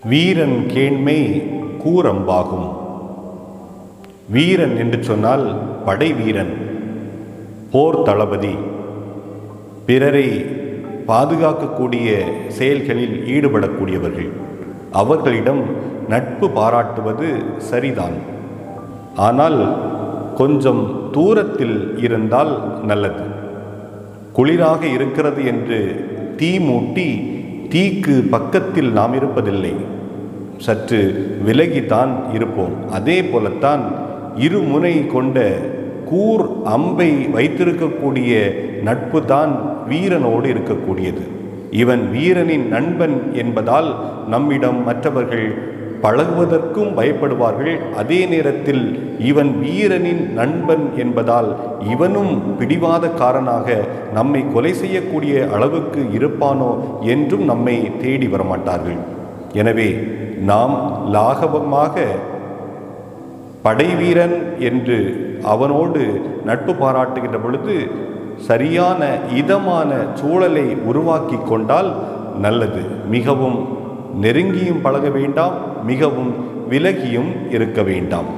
வீரன் கேண்மை கூரம்பாகும். வீரன் என்று சொன்னால் படை வீரன், போர் தளபதி, பிறரை பாதுகாக்கக்கூடிய செயல்களில் ஈடுபடக்கூடியவர்கள். அவர்களிடம் நட்பு பாராட்டுவது சரிதான். ஆனால் கொஞ்சம் தூரத்தில் இருந்தால் நல்லது. குளிராக இருக்கிறது என்று தீ மூட்டி தீக்கு பக்கத்தில் நாம் இருப்பதில்லை, சற்று விலகித்தான் இருப்போம். அதே போலத்தான் இருமுனை கொண்ட கூர் அம்பை வைத்திருக்கக்கூடிய நட்பு தான் வீரனோடு இருக்கக்கூடியது. இவன் வீரனின் நண்பன் என்பதால் நம்மிடம் மற்றவர்கள் பழகுவதற்கும் பயப்படுவார்கள். அதே நேரத்தில் இவன் வீரனின் நண்பன் என்பதால் இவனும் பிடிவாதக்காரனாக நம்மை கொலை செய்யக்கூடிய அளவுக்கு இருப்பானோ என்றும் நம்மை தேடி வரமாட்டார்கள். எனவே நாம் லாகவமாக படைவீரன் என்று அவனோடு நட்பு பாராட்டுகின்ற பொழுது சரியான இதமான சூழலை உருவாக்கி கொண்டால் நல்லது. மிகவும் நெருங்கியும் பழக வேண்டாம், மிகவும் விலகியும் இருக்க வேண்டாம்.